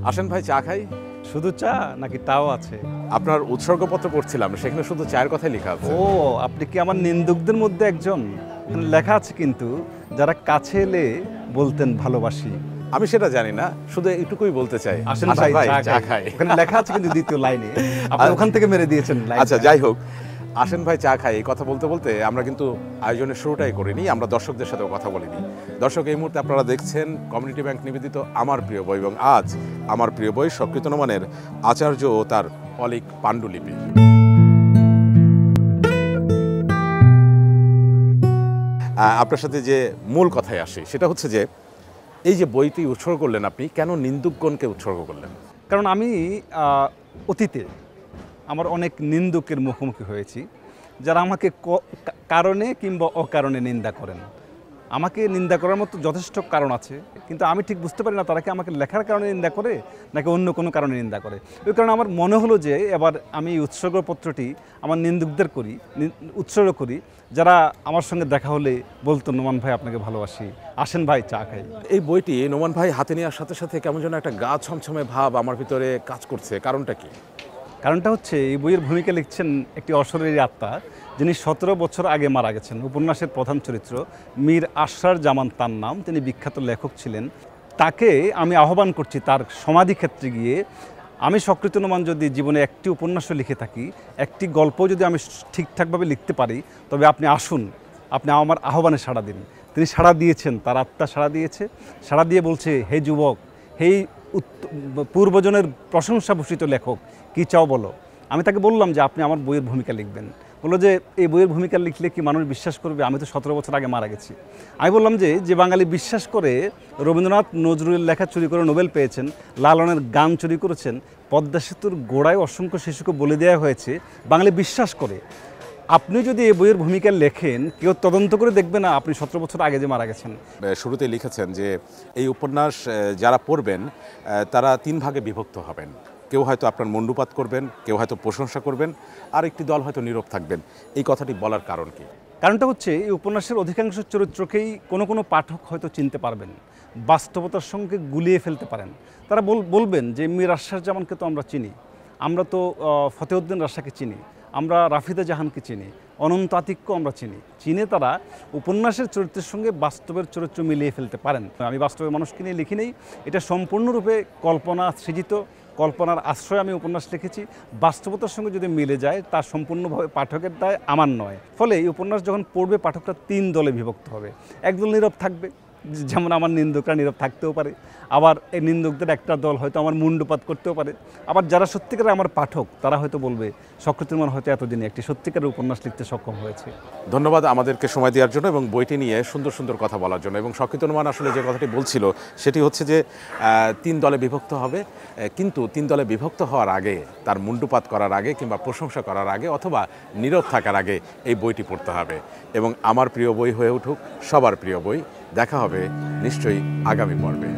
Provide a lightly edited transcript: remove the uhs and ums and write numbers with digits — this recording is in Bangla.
আসেন ভাই, চা খাই। শুধু চা নাকি তাও আছে? আপনার উৎসর্গপত্র পড়ছিলাম, সেখানে শুধু চায়ের কথাই লেখা আছে। ও, আপনি কি আমার নিন্দুকদের মধ্যে একজন? এখানে লেখা আছে কিন্তু, যারা কাছে এলে বলতেন ভালোবাসি। আমি সেটা জানি না, শুধু এইটুকুই বলতে চাই, আসেন আসেন ভাই চা খাই। ওখানে লেখা আছে কিন্তু দ্বিতীয় লাইনে, আপনি ওখান থেকে মেরে দিয়েছেন লাইন। আচ্ছা, যাই হোক, আসেন ভাই চা খাই এই কথা বলতে বলতে আমরা কিন্তু আয়োজনের শুরুটাই করিনি, আমরা দর্শকদের সাথেও কথা বলিনি। দর্শক, এই মুহূর্তে আপনারা দেখছেন কমিউনিটি ব্যাংক নিবেদিত আমার প্রিয় বই, এবং আজ আমার প্রিয় বই শকৃতনমানের আচার্য ও তার অলিক পাণ্ডুলিপি। আপনার সাথে যে মূল কথায় আসি সেটা হচ্ছে যে এই যে বইটি উৎসর্গ করলেন, আপনি কেন নিন্দুকগণকে উৎসর্গ করলেন? কারণ আমি অতীতে আমার অনেক নিন্দুকের মুখোমুখি হয়েছি, যারা আমাকে কারণে কিংবা অকারণে নিন্দা করেন। আমাকে নিন্দা করার মতো যথেষ্ট কারণ আছে, কিন্তু আমি ঠিক বুঝতে পারি না তারা কি আমাকে লেখার কারণে নিন্দা করে নাকি অন্য কোনো কারণে নিন্দা করে। ওই কারণে আমার মনে হলো যে এবার আমি উৎসর্গপত্রটি আমার নিন্দুকদের উৎসর্গ করি, যারা আমার সঙ্গে দেখা হলে বলতো, নোমান ভাই আপনাকে ভালোবাসি, আসেন ভাই চা খাই। এই বইটি নোমান ভাই হাতে নেওয়ার সাথে সাথে কেমন যেন একটা গা ছমছমে ভাব আমার ভিতরে কাজ করছে, কারণটা কি? কারণটা হচ্ছে, এই বইয়ের ভূমিকা লিখছেন একটি অশরীরী আত্মা, যিনি 17 বছর আগে মারা গেছেন। উপন্যাসের প্রধান চরিত্র মীর আশরার জামান তার নাম, তিনি বিখ্যাত লেখক ছিলেন। তাকে আমি আহ্বান করছি তার সমাধিক্ষেত্রে গিয়ে, আমি শকৃতনমান যদি জীবনে একটি উপন্যাসও লিখে থাকি, একটি গল্প যদি আমি ঠিকঠাকভাবে লিখতে পারি, তবে আপনি আসুন, আপনি আমার আহ্বানে সাড়া দিন। তিনি সাড়া দিয়েছেন, তার আত্মা সাড়া দিয়েছে, সাড়া দিয়ে বলছে, হে যুবক, হে পূর্বজনের প্রশংসাভূষিত লেখক, কী চাও বলো। আমি তাকে বললাম যে আপনি আমার বইয়ের ভূমিকা লিখবেন। বললো যে এই বইয়ের ভূমিকা লিখলে কি মানুষ বিশ্বাস করবে? আমি তো 17 বছর আগে মারা গেছি। আমি বললাম যে বাঙালি বিশ্বাস করে রবীন্দ্রনাথ নজরুলের লেখা চুরি করে নোবেল পেয়েছেন, লালনের গান চুরি করেছেন, পদ্মা সেতুর গোড়ায় অসংখ্য শিশুকে বলে দেওয়া হয়েছে, বাঙালি বিশ্বাস করে। আপনি যদি এই বইয়ের ভূমিকা লেখেন, কেউ তদন্ত করে দেখবে না আপনি 17 বছর আগে যে মারা গেছেন। শুরুতে লিখেছেন যে এই উপন্যাস যারা পড়বেন তারা 3 ভাগে বিভক্ত হবেন। কেউ হয়তো আপনার মুণ্ডুপাত করবেন, কেউ হয়তো প্রশংসা করবেন, আর একটি দল হয়তো নীরব থাকবেন। এই কথাটি বলার কারণ কি? কারণটা হচ্ছে, এই উপন্যাসের অধিকাংশ চরিত্রকেই কোনো পাঠক হয়তো চিনতে পারবেন, বাস্তবতার সঙ্গে গুলিয়ে ফেলতে পারেন। তারা বলবেন যে মীর আশরার জামানকে তো আমরা চিনি, আমরা তো ফতেউদ্দিন রাশাকে চিনি, আমরা রাফিদা জাহানকে চিনি, অনন্ত আতিককে আমরা চিনে তারা উপন্যাসের চরিত্রের সঙ্গে বাস্তবের চরিত্র মিলিয়ে ফেলতে পারেন। আমি বাস্তবের মানুষকে নিয়ে লিখি নেই, এটা সম্পূর্ণরূপে কল্পনা সৃজিত, কল্পনার আশ্রয়ে আমি উপন্যাস লিখেছি। বাস্তবতার সঙ্গে যদি মিলে যায়, তার সম্পূর্ণভাবে পাঠকের দায় আমার নয়। ফলে এই উপন্যাস যখন পড়বে, পাঠকরা 3 দলে বিভক্ত হবে। একদল নীরব থাকবে, যেমন আমার নিন্দুকরা নীরব থাকতেও পারে, আবার এই নিন্দুকদের একটা দল হয়তো আমার মুণ্ডুপাত করতেও পারে, আবার যারা সত্যিকারের আমার পাঠক তারা হয়তো বলবে শকৃতনমান হয়তো এতদিনে একটি সত্যিকারের উপন্যাস লিখতে সক্ষম হয়েছে। ধন্যবাদ আমাদেরকে সময় দেওয়ার জন্য এবং বইটি নিয়ে সুন্দর সুন্দর কথা বলার জন্য। এবং শকৃতনমান আসলে যে কথাটি বলছিল সেটি হচ্ছে যে 3 দলে বিভক্ত হবে, কিন্তু 3 দলে বিভক্ত হওয়ার আগে, তার মুণ্ডুপাত করার আগে কিংবা প্রশংসা করার আগে অথবা নীরব থাকার আগে এই বইটি পড়তে হবে। এবং আমার প্রিয় বই হয়ে উঠুক সবার প্রিয় বই। দেখা হবে নিশ্চয়ই আগামী পর্বে।